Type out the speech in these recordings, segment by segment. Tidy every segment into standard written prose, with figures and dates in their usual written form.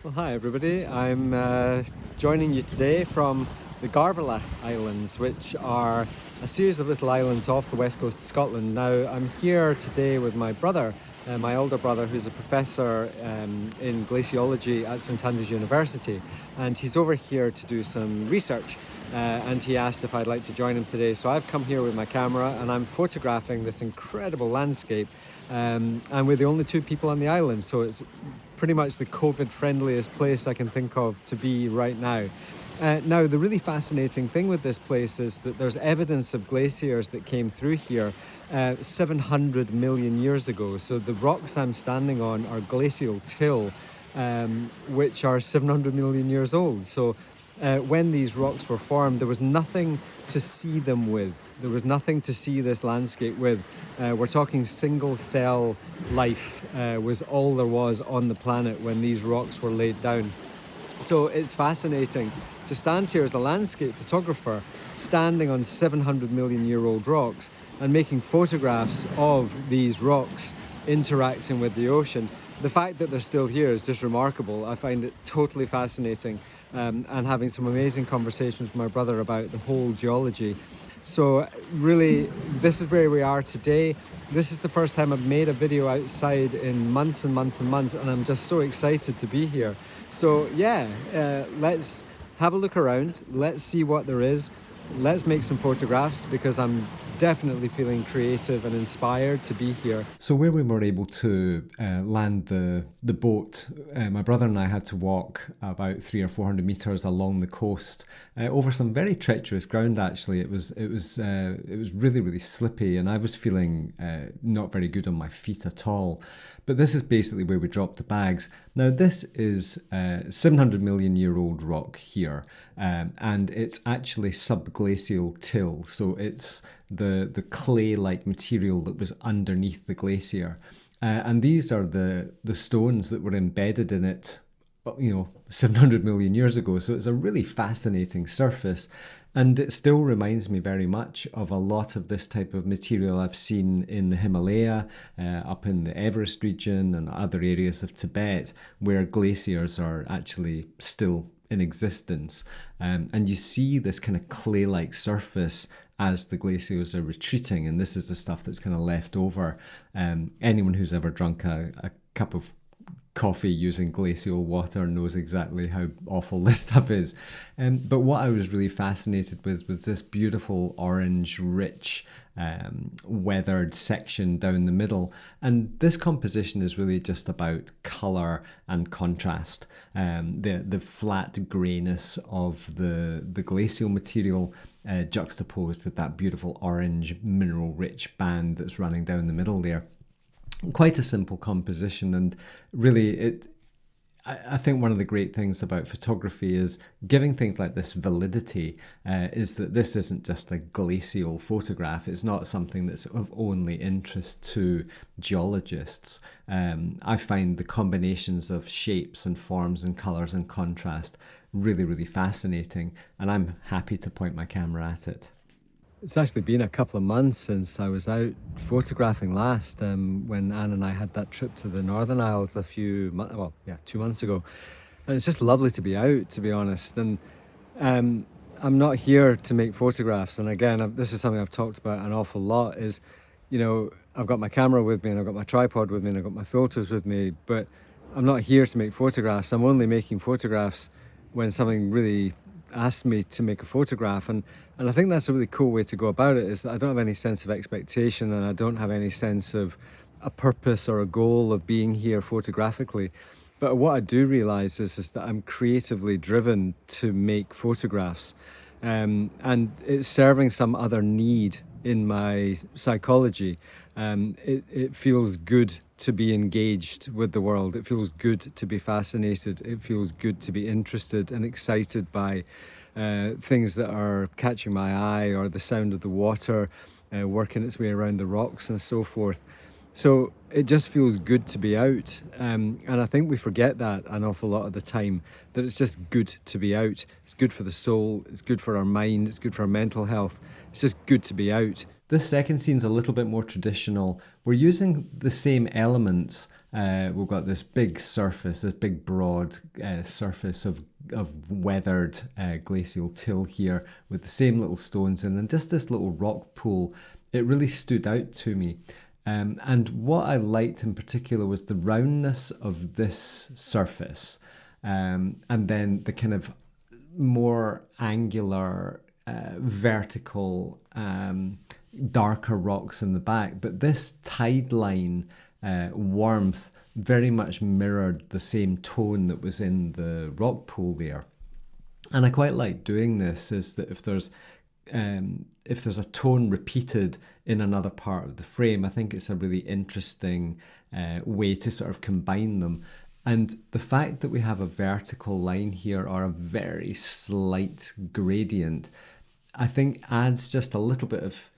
Well, hi everybody. I'm joining you today from the Garvalach Islands, which are a series of little islands off the west coast of Scotland. Now, I'm here today with my brother, my older brother, who's a professor in glaciology at St Andrews University, and he's over here to do some research. And he asked if I'd like to join him today. So I've come here with my camera and I'm photographing this incredible landscape. And we're the only two people on the island, so it's pretty much the COVID-friendliest place I can think of to be right now. Now, the really fascinating thing with this place is that there's evidence of glaciers that came through here 700 million years ago. So the rocks I'm standing on are glacial till, which are 700 million years old. So when these rocks were formed, there was nothing to see them with. There was nothing to see this landscape with. We're talking single cell life was all there was on the planet when these rocks were laid down. So it's fascinating to stand here as a landscape photographer, standing on 700 million year old rocks and making photographs of these rocks interacting with the ocean. The fact that they're still here is just remarkable. I find it totally fascinating, and having some amazing conversations with my brother about the whole geology. So really, this is where we are today. This is the first time I've made a video outside in months and months and months, and I'm just so excited to be here. So yeah, let's have a look around. Let's see what there is. Let's make some photographs because I'm definitely feeling creative and inspired to be here. So where we were able to land the boat, my brother and I had to walk about 300 or 400 meters along the coast over some very treacherous ground. Actually, it was really, really slippy, and I was feeling not very good on my feet at all. But this is basically where we dropped the bags. Now, this is 700 million year old rock here, and it's actually subglacial till. So it's the clay-like material that was underneath the glacier. And these are the stones that were embedded in it, 700 million years ago. So it's a really fascinating surface. And it still reminds me very much of a lot of this type of material I've seen in the Himalaya, up in the Everest region and other areas of Tibet, where glaciers are actually still in existence. And you see this kind of clay-like surface as the glaciers are retreating, and this is the stuff that's kind of left over. Anyone who's ever drunk a cup of coffee using glacial water knows exactly how awful this stuff is. But what I was really fascinated with was this beautiful orange, rich, weathered section down the middle. And this composition is really just about colour and contrast. The flat greyness of the glacial material juxtaposed with that beautiful orange, mineral-rich band that's running down the middle there. Quite a simple composition, and really I think one of the great things about photography is giving things like this validity, is that this isn't just a glacial photograph. It's not something that's of only interest to geologists. I find the combinations of shapes and forms and colours and contrast really, really fascinating, and I'm happy to point my camera at it. It's actually been a couple of months since I was out photographing last, when Ann and I had that trip to the Northern Isles 2 months ago. And it's just lovely to be out, to be honest. And I'm not here to make photographs. And again, this is something I've talked about an awful lot is, I've got my camera with me and I've got my tripod with me and I've got my filters with me, but I'm not here to make photographs. I'm only making photographs when something really asked me to make a photograph, and I think that's a really cool way to go about it, is that I don't have any sense of expectation and I don't have any sense of a purpose or a goal of being here photographically. But what I do realize is that I'm creatively driven to make photographs, and it's serving some other need in my psychology. It feels good to be engaged with the world. It feels good to be fascinated. It feels good to be interested and excited by things that are catching my eye, or the sound of the water working its way around the rocks and so forth. So it just feels good to be out, and I think we forget that an awful lot of the time, that it's just good to be out. It's good for the soul, it's good for our mind, it's good for our mental health. It's just good to be out. This second scene's a little bit more traditional. We're using the same elements We've got this big surface, this big broad surface of weathered glacial till here with the same little stones, and then just this little rock pool. It really stood out to me. And what I liked in particular was the roundness of this surface, and then the kind of more angular, vertical, darker rocks in the back. But this tide line warmth very much mirrored the same tone that was in the rock pool there. And I quite like doing this, is that if there's a tone repeated in another part of the frame, I think it's a really interesting way to sort of combine them. And the fact that we have a vertical line here or a very slight gradient, I think adds just a little bit of,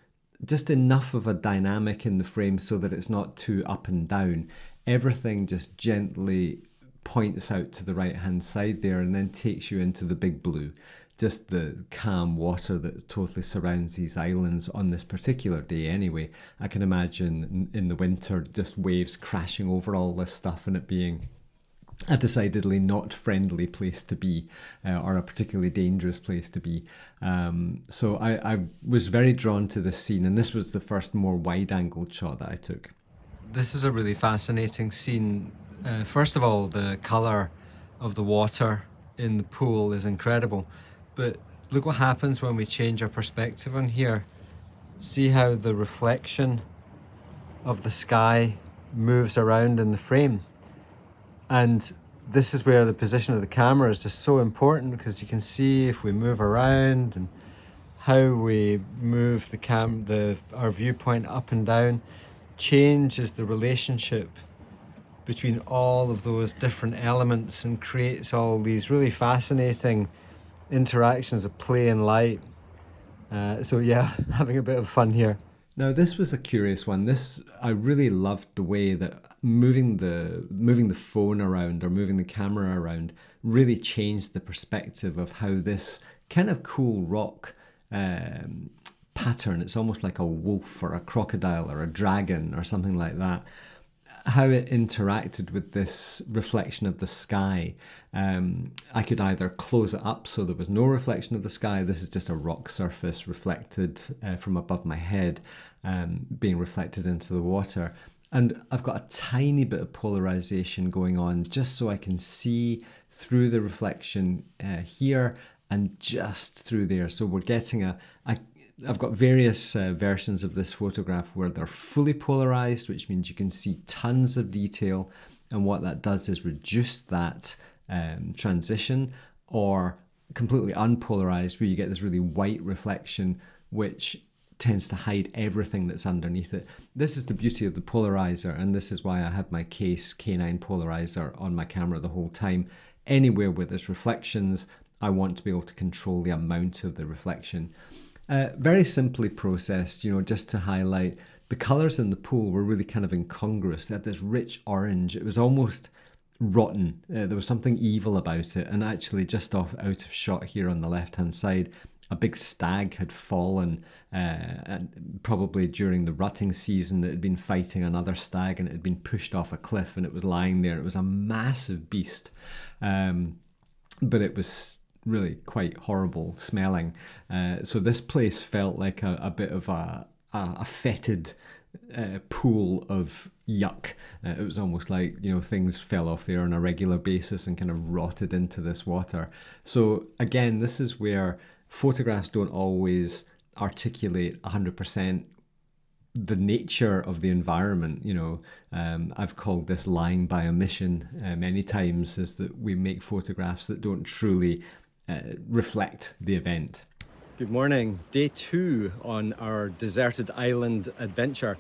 just enough of a dynamic in the frame so that it's not too up and down. Everything just gently points out to the right hand side there and then takes you into the big blue. Just the calm water that totally surrounds these islands on this particular day anyway. I can imagine in the winter just waves crashing over all this stuff and it being a decidedly not friendly place to be, or a particularly dangerous place to be. So I was very drawn to this scene, and this was the first more wide-angled shot that I took. This is a really fascinating scene. First of all, the colour of the water in the pool is incredible. But look what happens when we change our perspective on here. See how the reflection of the sky moves around in the frame. And this is where the position of the camera is just so important, because you can see if we move around and how we move our viewpoint up and down changes the relationship between all of those different elements and creates all these really fascinating interactions of play and light. So yeah, having a bit of fun here. Now this was a curious one. I really loved the way that moving the phone around or moving the camera around really changed the perspective of how this kind of cool rock pattern, it's almost like a wolf or a crocodile or a dragon or something like that, how it interacted with this reflection of the sky. I could either close it up so there was no reflection of the sky. This is just a rock surface reflected from above my head, being reflected into the water. And I've got a tiny bit of polarization going on just so I can see through the reflection here and just through there. So we're getting I've got various versions of this photograph where they're fully polarized, which means you can see tons of detail. And what that does is reduce that transition, or completely unpolarized, where you get this really white reflection, which tends to hide everything that's underneath it. This is the beauty of the polarizer, and this is why I had my Case K9 polarizer on my camera the whole time. Anywhere where there's reflections, I want to be able to control the amount of the reflection. Very simply processed, just to highlight the colours in the pool were really kind of incongruous. They had this rich orange. It was almost rotten. There was something evil about it. And actually just out of shot here on the left-hand side, a big stag had fallen, and probably during the rutting season. It had been fighting another stag and it had been pushed off a cliff and it was lying there. It was a massive beast, but it was really quite horrible smelling. So this place felt like a bit of a fetid pool of yuck. It was almost like, things fell off there on a regular basis and kind of rotted into this water. So again, this is where photographs don't always articulate 100% the nature of the environment. I've called this lying by omission many times, is that we make photographs that don't truly reflect the event. Good morning. Day 2 on our deserted island adventure.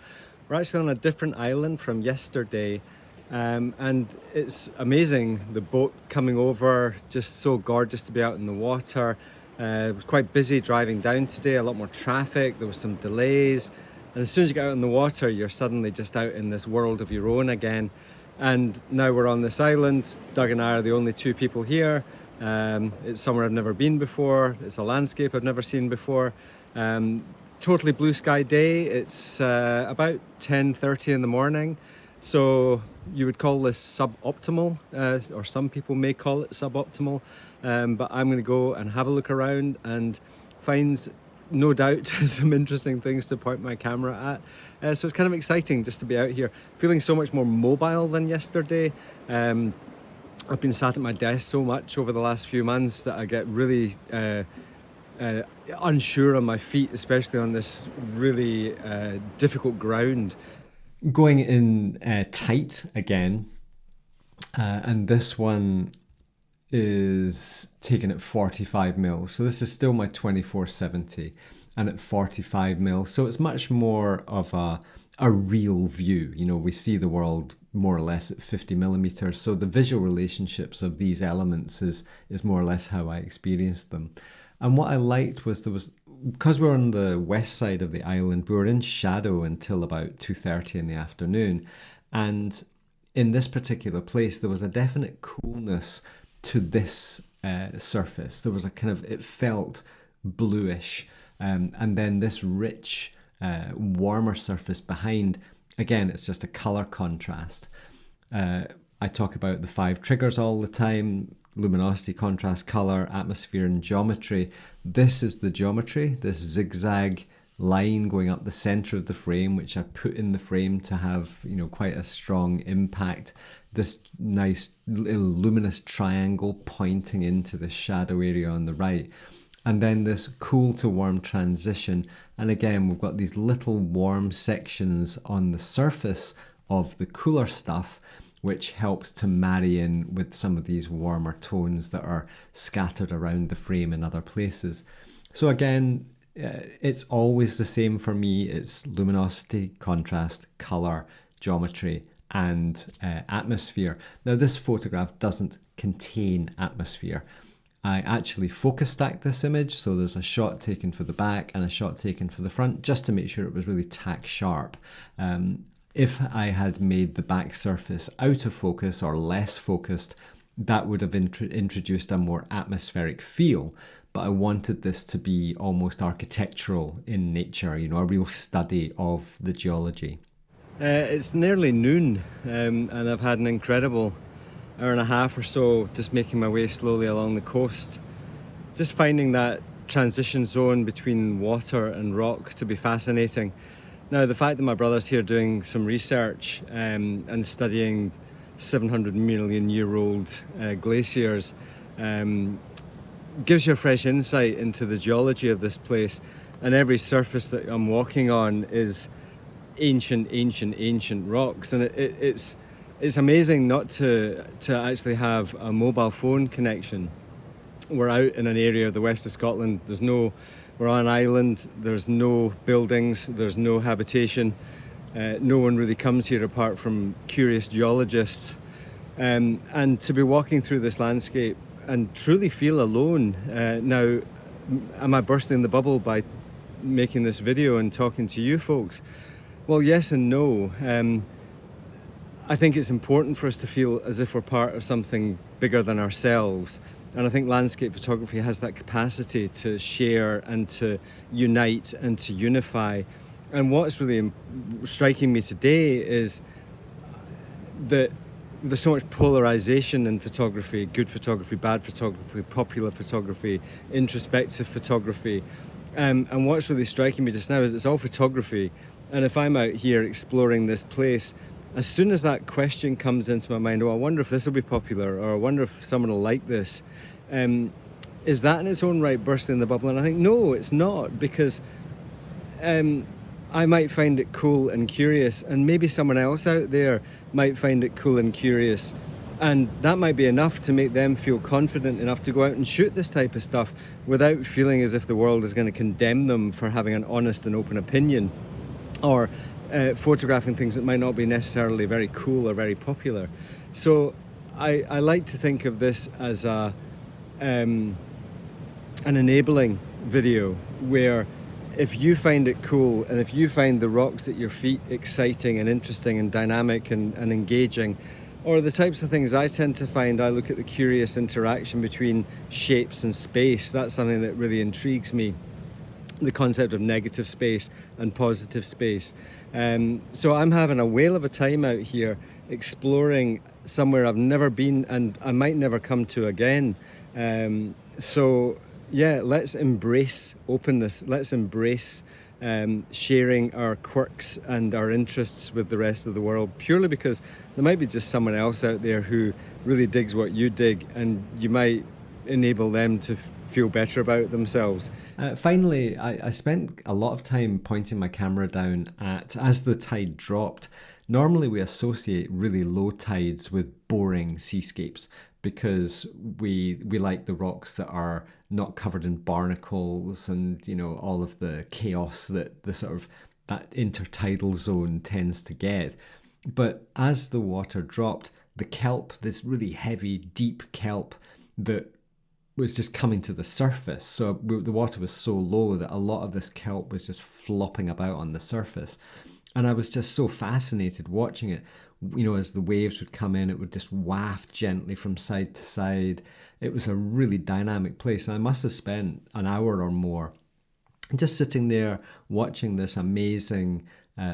We're actually on a different island from yesterday, and it's amazing. The boat coming over, just so gorgeous to be out in the water. It was quite busy driving down today, a lot more traffic, there was some delays. And as soon as you get out in the water, you're suddenly just out in this world of your own again. And now we're on this island. Doug and I are the only 2 people here. It's somewhere I've never been before. It's a landscape I've never seen before. Totally blue sky day. It's about 10:30 in the morning. So you would call this suboptimal, or some people may call it suboptimal, but I'm going to go and have a look around and find, no doubt, some interesting things to point my camera at. So it's kind of exciting just to be out here, feeling so much more mobile than yesterday. I've been sat at my desk so much over the last few months that I get really unsure on my feet, especially on this really difficult ground. Going in tight again, and this one is taken at 45 mil. So this is still my 24-70 and at 45 mil. So it's much more of a real view. You know, we see the world more or less at 50 millimeters. So the visual relationships of these elements is more or less how I experienced them. And what I liked was because we're on the west side of the island, we were in shadow until about 2:30 in the afternoon. And in this particular place, there was a definite coolness to this surface. There was a kind of, it felt bluish. And then this rich, warmer surface behind, again, it's just a color contrast. I talk about the 5 triggers all the time: luminosity, contrast, color, atmosphere, and geometry. This is the geometry, this zigzag line going up the center of the frame, which I put in the frame to have, you know, quite a strong impact. This nice little luminous triangle pointing into the shadow area on the right. And then this cool to warm transition. And again, we've got these little warm sections on the surface of the cooler stuff, which helps to marry in with some of these warmer tones that are scattered around the frame in other places. So again, it's always the same for me. It's luminosity, contrast, color, geometry, and atmosphere. Now, this photograph doesn't contain atmosphere. I actually focus stacked this image, so there's a shot taken for the back and a shot taken for the front, just to make sure it was really tack sharp. If I had made the back surface out of focus or less focused, that would have introduced a more atmospheric feel. But I wanted this to be almost architectural in nature, you know, a real study of the geology. It's nearly noon, and I've had an incredible hour and a half or so just making my way slowly along the coast, just finding that transition zone between water and rock to be fascinating. Now, the fact that my brother's here doing some research and studying 700 million year old glaciers gives you a fresh insight into the geology of this place, and every surface that I'm walking on is ancient rocks, and it's amazing not to actually have a mobile phone connection. We're out in an area of the west of Scotland. We're on an island, there's no buildings, there's no habitation. No one really comes here apart from curious geologists. And to be walking through this landscape and truly feel alone. Now, am I bursting the bubble by making this video and talking to you folks? Well, yes and no. I think it's important for us to feel as if we're part of something bigger than ourselves. And I think landscape photography has that capacity to share and to unite and to unify. And what's really striking me today is that there's so much polarization in photography: good photography, bad photography, popular photography, introspective photography. And what's really striking me just now is it's all photography. And if I'm out here exploring this place, as soon as that question comes into my mind, oh, I wonder if this will be popular, or I wonder if someone will like this, is that in its own right bursting the bubble? And I think, no, it's not, because I might find it cool and curious, and maybe someone else out there might find it cool and curious, and that might be enough to make them feel confident enough to go out and shoot this type of stuff without feeling as if the world is going to condemn them for having an honest and open opinion, or photographing things that might not be necessarily very cool or very popular. So I like to think of this as an enabling video, where if you find it cool and if you find the rocks at your feet exciting and interesting and dynamic and engaging, or the types of things I tend to find, I look at the curious interaction between shapes and space. That's something that really intrigues me, the concept of negative space and positive space. So I'm having a whale of a time out here exploring somewhere I've never been and I might never come to again. So yeah, let's embrace openness. Let's embrace sharing our quirks and our interests with the rest of the world, purely because there might be just someone else out there who really digs what you dig, and you might enable them to feel better about themselves. Finally, I spent a lot of time pointing my camera down at, as the tide dropped. Normally we associate really low tides with boring seascapes because we like the rocks that are not covered in barnacles and, you know, all of the chaos that the sort of that intertidal zone tends to get. But as the water dropped, the kelp, this really heavy, deep kelp that was just coming to the surface. So the water was so low that a lot of this kelp was just flopping about on the surface. And I was just so fascinated watching it. You know, as the waves would come in, it would just waft gently from side to side. It was a really dynamic place. And I must have spent an hour or more just sitting there watching this amazing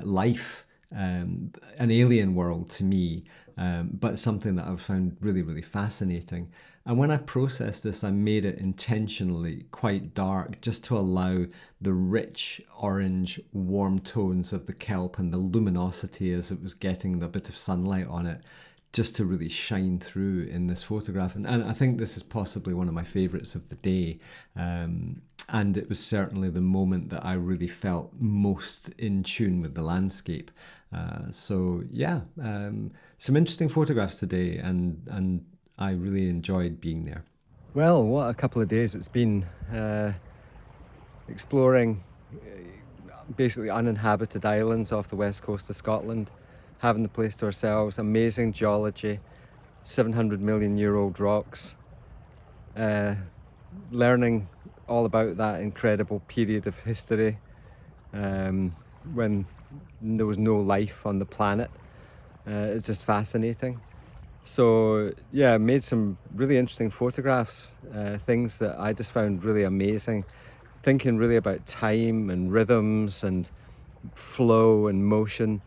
life, an alien world to me, but something that I've found really, really fascinating. And when I processed this, I made it intentionally quite dark just to allow the rich orange warm tones of the kelp and the luminosity as it was getting the bit of sunlight on it just to really shine through in this photograph. And I think this is possibly one of my favourites of the day. And it was certainly the moment that I really felt most in tune with the landscape. So yeah, some interesting photographs today, and I really enjoyed being there. Well, what a couple of days it's been, exploring basically uninhabited islands off the west coast of Scotland, having the place to ourselves, amazing geology, 700 million year old rocks, learning all about that incredible period of history when there was no life on the planet. It's just fascinating. So yeah, made some really interesting photographs, things that I just found really amazing, thinking really about time and rhythms and flow and motion.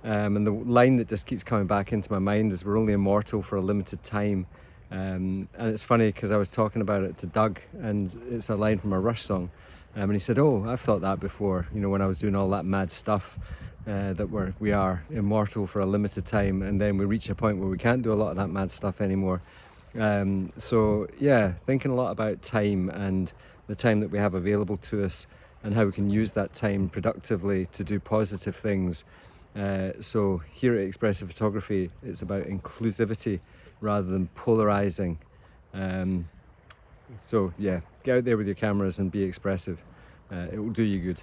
And the line that just keeps coming back into my mind is we're only immortal for a limited time. And it's funny because I was talking about it to Doug, and it's a line from a Rush song. And he said, oh, I've thought that before, you know, when I was doing all that mad stuff, that we are immortal for a limited time, and then we reach a point where we can't do a lot of that mad stuff anymore. So yeah, thinking a lot about time and the time that we have available to us and how we can use that time productively to do positive things. So here at Expressive Photography, it's about inclusivity rather than polarizing. So yeah, get out there with your cameras and be expressive. It will do you good.